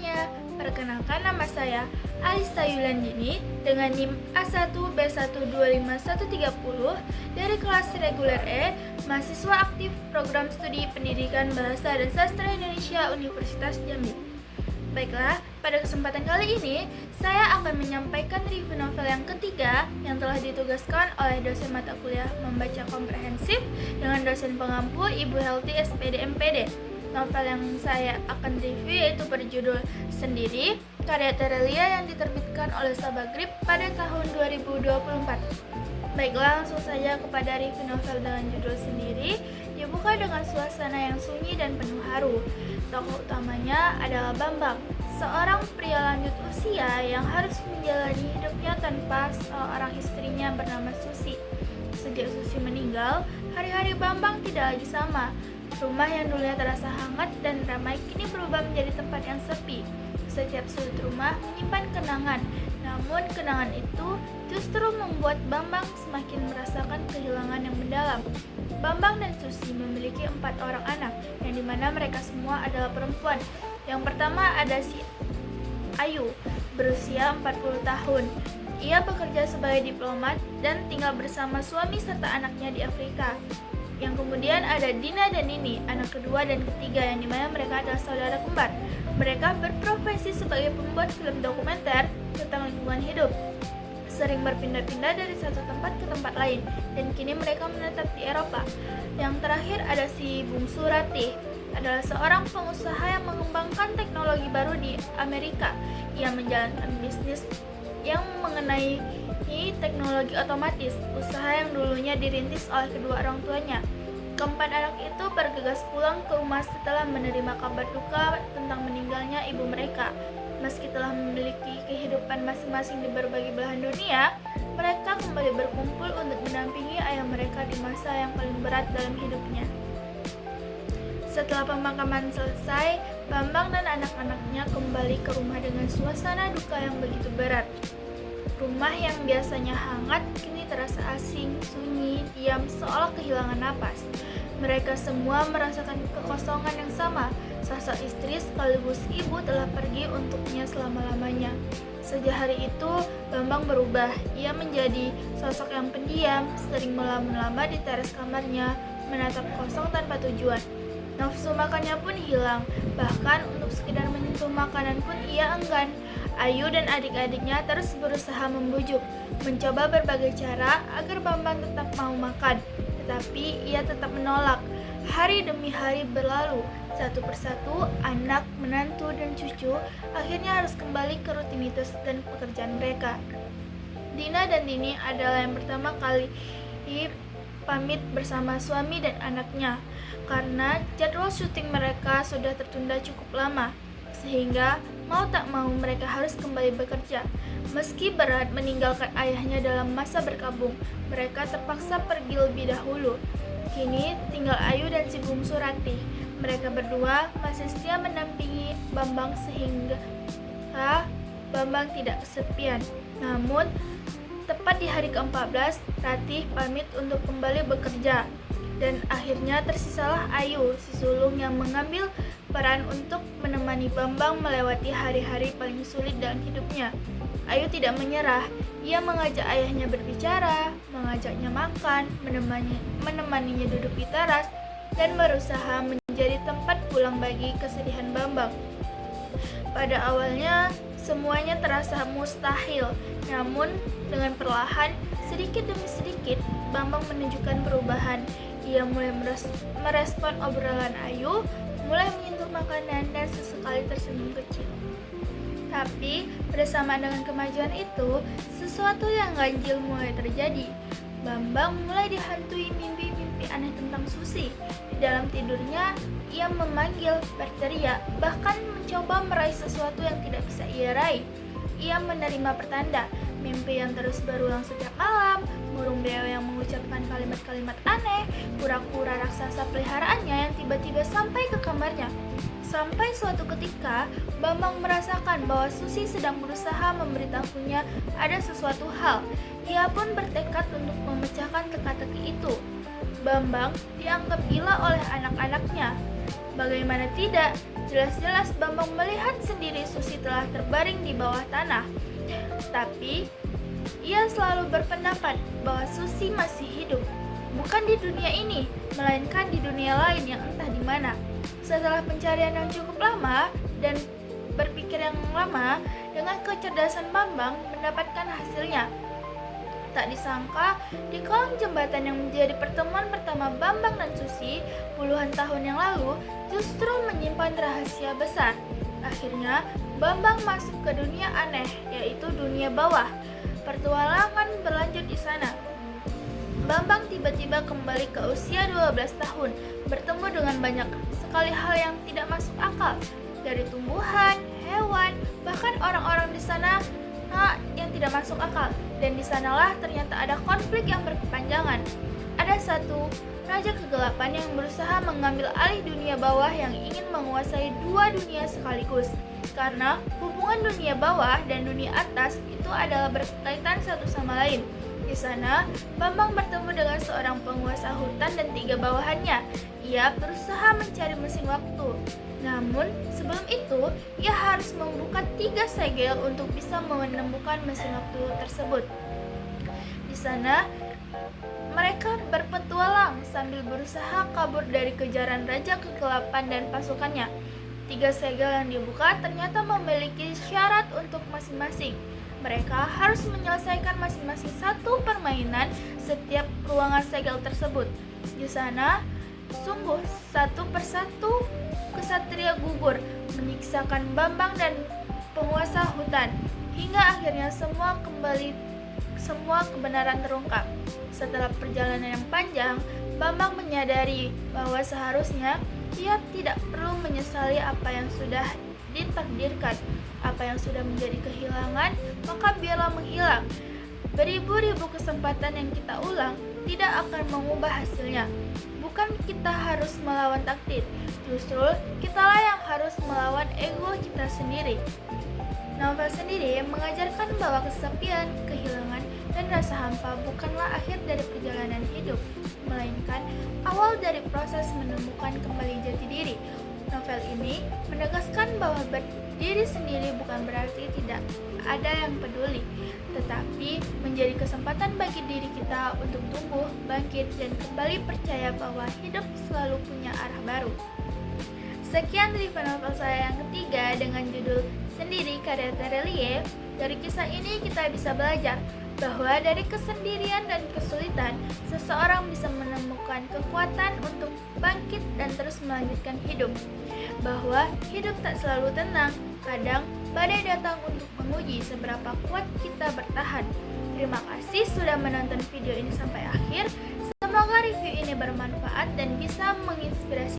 semuanya, perkenalkan nama saya Alisa Yulandini dengan NIM A1B125130 dari kelas reguler E, mahasiswa aktif program studi pendidikan Bahasa dan Sastra Indonesia Universitas Jambi. Baiklah, pada kesempatan kali ini saya akan menyampaikan review novel yang ketiga yang telah ditugaskan oleh dosen mata kuliah membaca komprehensif dengan dosen pengampu Ibu Helty SPD MPD. Novel yang saya akan review yaitu berjudul Sendiri, karya Terelia yang diterbitkan oleh Sabagrip pada tahun 2024. Baiklah, langsung saja kepada review novel dengan judul Sendiri. Dibuka dengan suasana yang sunyi dan penuh haru. Tokoh utamanya adalah Bambang, seorang pria lanjut usia yang harus menjalani hidupnya tanpa seorang istrinya bernama Susi. Sejak Susi meninggal, hari-hari Bambang tidak lagi sama. Rumah yang dulunya terasa hangat dan ramai kini berubah menjadi tempat yang sepi. Setiap sudut rumah menyimpan kenangan, namun kenangan itu justru membuat Bambang semakin merasakan kehilangan yang mendalam. Bambang dan Susi memiliki 4 orang anak, yang dimana mereka semua adalah perempuan. Yang pertama ada si Ayu, berusia 40 tahun. Ia bekerja sebagai diplomat dan tinggal bersama suami serta anaknya di Afrika. Yang kemudian ada Dina dan Nini, anak kedua dan ketiga, yang dimana mereka adalah saudara kembar. Mereka berprofesi sebagai pembuat film dokumenter tentang lingkungan hidup, sering berpindah-pindah dari satu tempat ke tempat lain, dan kini mereka menetap di Eropa. Yang terakhir ada si Bungsu Ratih, adalah seorang pengusaha yang mengembangkan teknologi baru di Amerika. Ia menjalankan bisnis yang mengenai teknologi otomatis, usaha yang dulunya dirintis oleh kedua orang tuanya. Keempat anak itu bergegas pulang ke rumah setelah menerima kabar duka tentang meninggalnya ibu mereka. Meski telah memiliki kehidupan masing-masing di berbagai belahan dunia, mereka kembali berkumpul untuk mendampingi ayah mereka di masa yang paling berat dalam hidupnya. Setelah pemakaman selesai, Bambang dan anak-anaknya kembali ke rumah dengan suasana duka yang begitu berat. Rumah yang biasanya hangat kini terasa asing, sunyi, diam, seolah kehilangan napas. Mereka semua merasakan kekosongan yang sama. Sosok istri sekaligus ibu telah pergi untuknya selama-lamanya. Sejak hari itu, Bambang berubah. Ia menjadi sosok yang pendiam, sering melamun-lama di teras kamarnya, menatap kosong tanpa tujuan. Nafsu makannya pun hilang, bahkan untuk sekedar menyentuh makanan pun ia enggan. Ayu dan adik-adiknya terus berusaha membujuk, mencoba berbagai cara agar Bambang tetap mau makan, tetapi ia tetap menolak. Hari demi hari berlalu, satu persatu anak, menantu, dan cucu akhirnya harus kembali ke rutinitas dan pekerjaan mereka. Dina dan Dini adalah yang pertama kali pamit bersama suami dan anaknya, karena jadwal syuting mereka sudah tertunda cukup lama, sehingga mau tak mau mereka harus kembali bekerja. Meski berat meninggalkan ayahnya dalam masa berkabung, mereka terpaksa pergi lebih dahulu. Kini tinggal Ayu dan si Bungsu Ratih. Mereka berdua masih setia mendampingi Bambang sehingga Bambang tidak kesepian. Namun, tepat di hari ke-14, Ratih pamit untuk kembali bekerja. Dan akhirnya tersisalah Ayu, si sulung yang mengambil peran untuk menemani Bambang melewati hari-hari paling sulit dalam hidupnya. Ayu tidak menyerah. Ia mengajak ayahnya berbicara, mengajaknya makan, menemaninya duduk di teras, dan berusaha menjadi tempat pulang bagi kesedihan Bambang. Pada awalnya, semuanya terasa mustahil, namun dengan perlahan, sedikit demi sedikit, Bambang menunjukkan perubahan. Ia mulai merespon obrolan Ayu, mulai menyentuh makanan, dan sesekali tersenyum kecil. Tapi, bersamaan dengan kemajuan itu, sesuatu yang ganjil mulai terjadi. Bambang mulai dihantui mimpi-mimpi aneh tentang Susi. Di dalam tidurnya, ia memanggil, berteriak, bahkan mencoba meraih sesuatu yang tidak bisa ia raih. Ia menerima pertanda, mimpi yang terus berulang setiap malam, burung beo yang mengucapkan kalimat-kalimat aneh, kura-kura raksasa peliharaannya yang tiba-tiba sampai ke kamarnya. Sampai suatu ketika, Bambang merasakan bahwa Susi sedang berusaha memberitahunya ada sesuatu hal. Ia pun bertekad untuk memecahkan teka-teki itu. Bambang dianggap gila oleh anak-anaknya. Bagaimana tidak, jelas-jelas Bambang melihat sendiri Susi terbaring di bawah tanah. Tapi, ia selalu berpendapat bahwa Susi masih hidup, bukan di dunia ini, melainkan di dunia lain yang entah di mana. Setelah pencarian yang cukup lama dan berpikir yang lama, dengan kecerdasan Bambang mendapatkan hasilnya. Tak disangka, di kolong jembatan yang menjadi pertemuan pertama Bambang dan Susi puluhan tahun yang lalu justru menyimpan rahasia besar. Akhirnya, Bambang masuk ke dunia aneh, yaitu dunia bawah. Pertualangan berlanjut di sana. Bambang tiba-tiba kembali ke usia 12 tahun, bertemu dengan banyak sekali hal yang tidak masuk akal, dari tumbuhan, hewan, bahkan orang-orang di sana yang tidak masuk akal. Dan di sanalah ternyata ada konflik yang berkepanjangan. Ada satu raja kegelapan yang berusaha mengambil alih dunia bawah yang ingin menguasai dua dunia sekaligus. Karena hubungan dunia bawah dan dunia atas itu adalah berkaitan satu sama lain. Di sana, Bambang bertemu dengan seorang penguasa hutan dan 3 bawahannya. Ia berusaha mencari mesin waktu. Namun, sebelum itu, ia harus membuka 3 segel untuk bisa menemukan mesin waktu tersebut. Di sana, mereka berpetualang sambil berusaha kabur dari kejaran Raja Kegelapan dan pasukannya. 3 segel yang dibuka ternyata memiliki syarat untuk masing-masing. Mereka harus menyelesaikan masing-masing satu permainan setiap ruangan segel tersebut. Di sana, sungguh satu persatu kesatria gugur, menyiksakan Bambang dan penguasa hutan, hingga akhirnya semua kebenaran terungkap. Setelah perjalanan yang panjang, Bambang menyadari bahwa seharusnya ia tidak perlu menyesali apa yang sudah ditakdirkan. Apa yang sudah menjadi kehilangan, maka biarlah menghilang. Beribu-ribu kesempatan yang kita ulang tidak akan mengubah hasilnya. Bukan kita harus melawan takdir, justru kitalah yang harus melawan ego kita sendiri. Novel sendiri mengajarkan bahwa kesepian, kehilangan, dan rasa hampa bukanlah akhir dari perjalanan hidup, melainkan awal dari proses menemukan kembali jati diri. Novel ini menegaskan bahwa berdiri sendiri bukan berarti tidak ada yang peduli, tetapi menjadi kesempatan bagi diri kita untuk tumbuh, bangkit, dan kembali percaya bahwa hidup selalu punya arah baru. Sekian review novel saya yang ketiga dengan judul Sendiri karya Terelie. Dari kisah ini kita bisa belajar bahwa dari kesendirian dan kesulitan, seseorang bisa menemukan kekuatan untuk bangkit dan terus melanjutkan hidup. Bahwa hidup tak selalu tenang, kadang badai datang untuk menguji seberapa kuat kita bertahan. Terima kasih sudah menonton video ini sampai akhir. Semoga review ini bermanfaat dan bisa menginspirasi